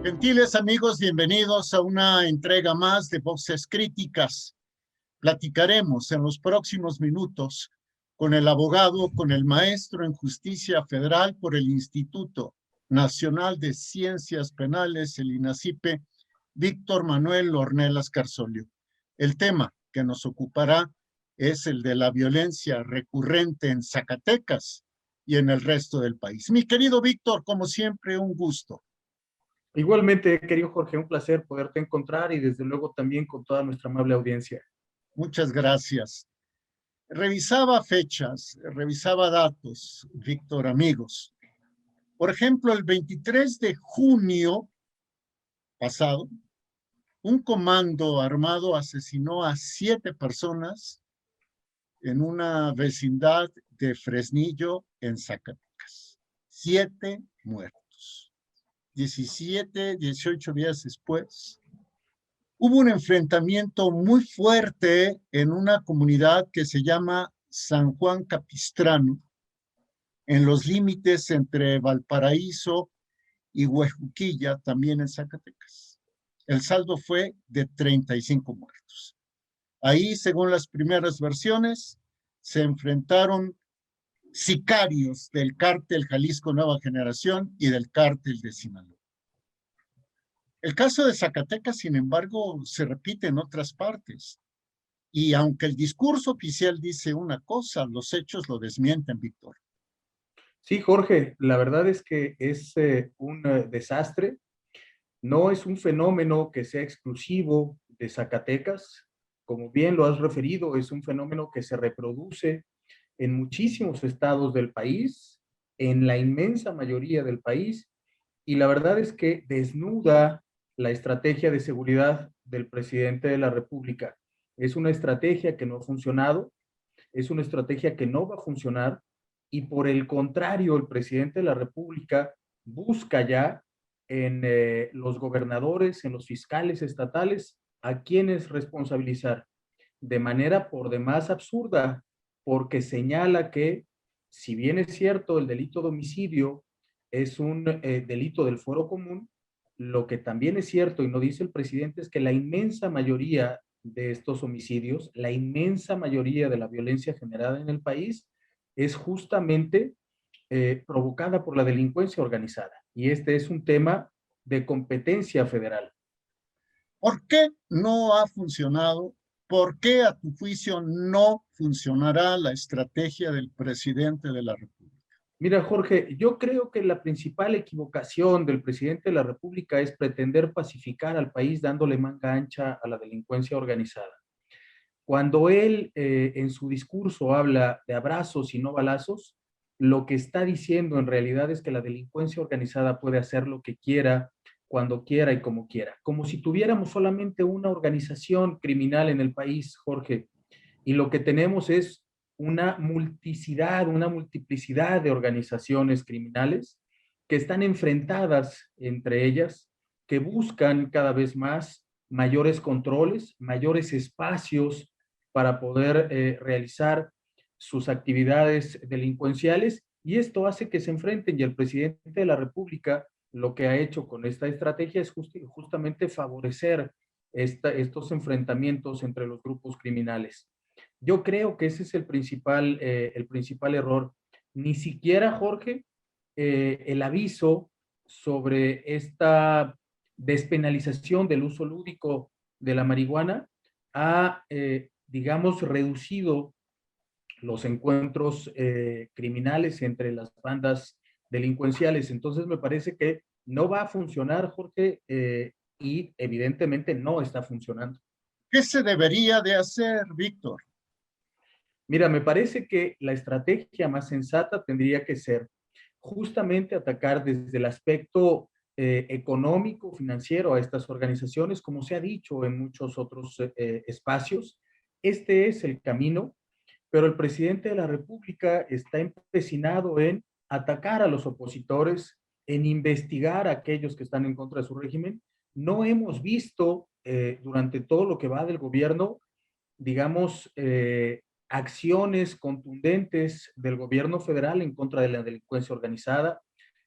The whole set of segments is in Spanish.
Gentiles amigos, bienvenidos a una entrega más de Voces Críticas. Platicaremos en los próximos minutos con el abogado, con el maestro en justicia federal por el Instituto Nacional de Ciencias Penales, el INACIPE, Víctor Manuel Ornelas Carsolio. El tema que nos ocupará es el de la violencia recurrente en Zacatecas y en el resto del país. Mi querido Víctor, como siempre, un gusto. Igualmente, querido Jorge, un placer poderte encontrar y desde luego también con toda nuestra amable audiencia. Muchas gracias. Revisaba fechas, revisaba datos, Víctor, amigos. Por ejemplo, el 23 de junio pasado, un comando armado asesinó a 7 personas en una vecindad de Fresnillo, en Zacatecas. 7 muertos. 17, 18 días después, hubo un enfrentamiento muy fuerte en una comunidad que se llama San Juan Capistrano, en los límites entre Valparaíso y Huejuquilla, también en Zacatecas. El saldo fue de 35 muertos. Ahí, según las primeras versiones, se enfrentaron sicarios del cártel Jalisco Nueva Generación y del cártel de Sinaloa. El caso de Zacatecas, sin embargo, se repite en otras partes. Y aunque el discurso oficial dice una cosa, los hechos lo desmienten, Víctor. Sí, Jorge, la verdad es que es un desastre. No es un fenómeno que sea exclusivo de Zacatecas. Como bien lo has referido, es un fenómeno que se reproduce en muchísimos estados del país, en la inmensa mayoría del país, y la verdad es que desnuda la estrategia de seguridad del presidente de la República. Es una estrategia que no ha funcionado, es una estrategia que no va a funcionar, y por el contrario, el presidente de la República busca ya en los gobernadores, en los fiscales estatales, a quienes responsabilizar de manera por demás absurda, porque señala que, si bien es cierto, el delito de homicidio es un delito del fuero común, lo que también es cierto y no dice el presidente es que la inmensa mayoría de estos homicidios, la inmensa mayoría de la violencia generada en el país es justamente provocada por la delincuencia organizada. Y este es un tema de competencia federal. ¿Por qué no ha funcionado? ¿Por qué, a tu juicio, no funcionará la estrategia del presidente de la República? Mira, Jorge, yo creo que la principal equivocación del presidente de la República es pretender pacificar al país dándole manga ancha a la delincuencia organizada. Cuando él en su discurso habla de abrazos y no balazos, lo que está diciendo en realidad es que la delincuencia organizada puede hacer lo que quiera, cuando quiera y como quiera. Como si tuviéramos solamente una organización criminal en el país, Jorge, y lo que tenemos es una multiplicidad, una multiplicidad de organizaciones criminales que están enfrentadas entre ellas, que buscan cada vez más mayores controles, mayores espacios para poder realizar sus actividades delincuenciales, y esto hace que se enfrenten, y el presidente de la República lo que ha hecho con esta estrategia es justamente favorecer estos enfrentamientos entre los grupos criminales. Yo creo que ese es el principal error. Ni siquiera, Jorge, el aviso sobre esta despenalización del uso lúdico de la marihuana ha, digamos, reducido los encuentros criminales entre las bandas delincuenciales. Entonces me parece que no va a funcionar, Jorge, y evidentemente no está funcionando. ¿Qué se debería de hacer, Víctor? Mira, me parece que la estrategia más sensata tendría que ser justamente atacar desde el aspecto económico, financiero a estas organizaciones, como se ha dicho en muchos otros espacios. Este es el camino, pero el presidente de la República está empecinado en atacar a los opositores, en investigar a aquellos que están en contra de su régimen. No hemos visto durante todo lo que va del gobierno, digamos, acciones contundentes del gobierno federal en contra de la delincuencia organizada.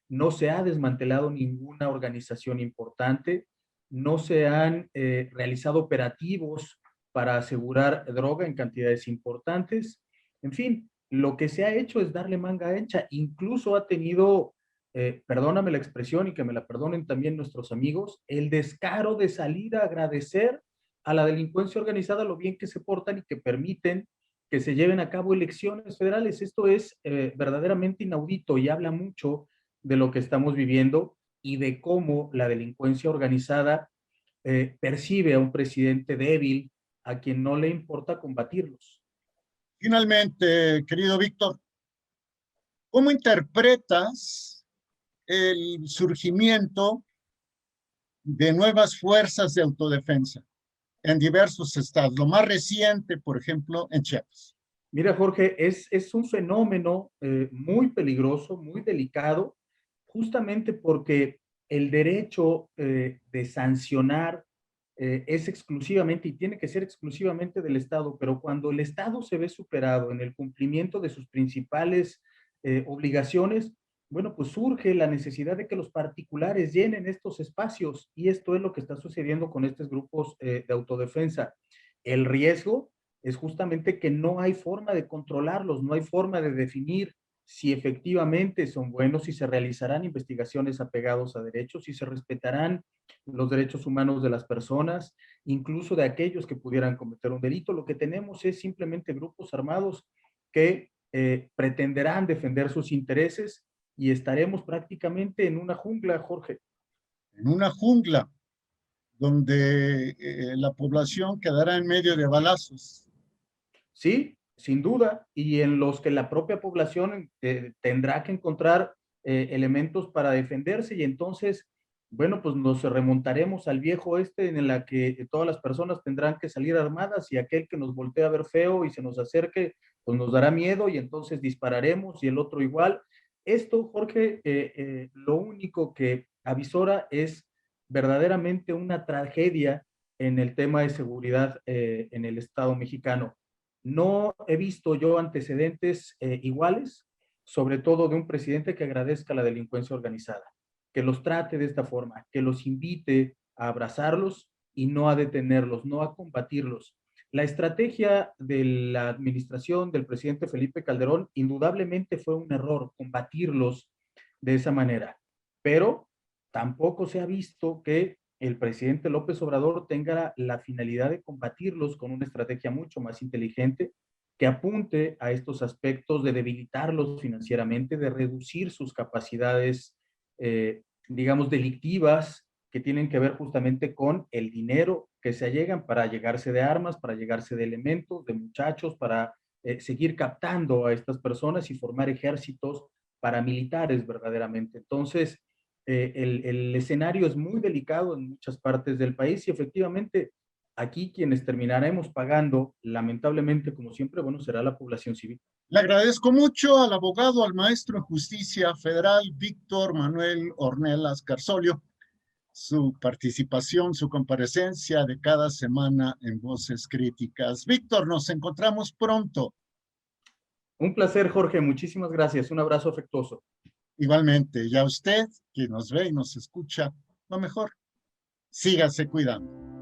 no se ha desmantelado ninguna organización importante, no se han realizado operativos para asegurar droga en cantidades importantes. En fin, lo que se ha hecho es darle manga ancha. Incluso ha tenido, perdóname la expresión y que me la perdonen también nuestros amigos, el descaro de salir a agradecer a la delincuencia organizada lo bien que se portan y que permiten que se lleven a cabo elecciones federales. Esto es verdaderamente inaudito y habla mucho de lo que estamos viviendo y de cómo la delincuencia organizada percibe a un presidente débil a quien no le importa combatirlos. Finalmente, querido Víctor, ¿cómo interpretas el surgimiento de nuevas fuerzas de autodefensa en diversos estados? Lo más reciente, por ejemplo, en Chiapas. Mira, Jorge, es un fenómeno muy peligroso, muy delicado, justamente porque el derecho de sancionar es exclusivamente y tiene que ser exclusivamente del Estado, pero cuando el Estado se ve superado en el cumplimiento de sus principales obligaciones, bueno, pues surge la necesidad de que los particulares llenen estos espacios y esto es lo que está sucediendo con estos grupos de autodefensa. El riesgo es justamente que no hay forma de controlarlos, no hay forma de definir si efectivamente son buenos, si se realizarán investigaciones apegados a derechos, si se respetarán los derechos humanos de las personas, incluso de aquellos que pudieran cometer un delito. Lo que tenemos es simplemente grupos armados que pretenderán defender sus intereses y estaremos prácticamente en una jungla, Jorge. En una jungla donde la población quedará en medio de balazos. Sí, sin duda, y en los que la propia población tendrá que encontrar elementos para defenderse y entonces, bueno, pues nos remontaremos al viejo oeste en la que todas las personas tendrán que salir armadas y aquel que nos voltee a ver feo y se nos acerque, pues nos dará miedo y entonces dispararemos y el otro igual. Esto, Jorge, lo único que avisora es verdaderamente una tragedia en el tema de seguridad en el Estado mexicano. No he visto yo antecedentes iguales, sobre todo de un presidente que agradezca a la delincuencia organizada, que los trate de esta forma, que los invite a abrazarlos y no a detenerlos, no a combatirlos. La estrategia de la administración del presidente Felipe Calderón indudablemente fue un error combatirlos de esa manera, pero tampoco se ha visto que el presidente López Obrador tenga la finalidad de combatirlos con una estrategia mucho más inteligente que apunte a estos aspectos de debilitarlos financieramente, de reducir sus capacidades, digamos, delictivas que tienen que ver justamente con el dinero que se allegan para llegarse de armas, para llegarse de elementos, de muchachos, para seguir captando a estas personas y formar ejércitos paramilitares verdaderamente. Entonces, el escenario es muy delicado en muchas partes del país y efectivamente aquí quienes terminaremos pagando, lamentablemente, como siempre, bueno, será la población civil. Le agradezco mucho al abogado, al maestro en justicia federal, Víctor Manuel Ornelas Garzolio, su participación, su comparecencia de cada semana en Voces Críticas. Víctor, nos encontramos pronto. Un placer, Jorge. Muchísimas gracias. Un abrazo afectuoso. Igualmente, ya usted, quien nos ve y nos escucha, lo mejor, sígase cuidando.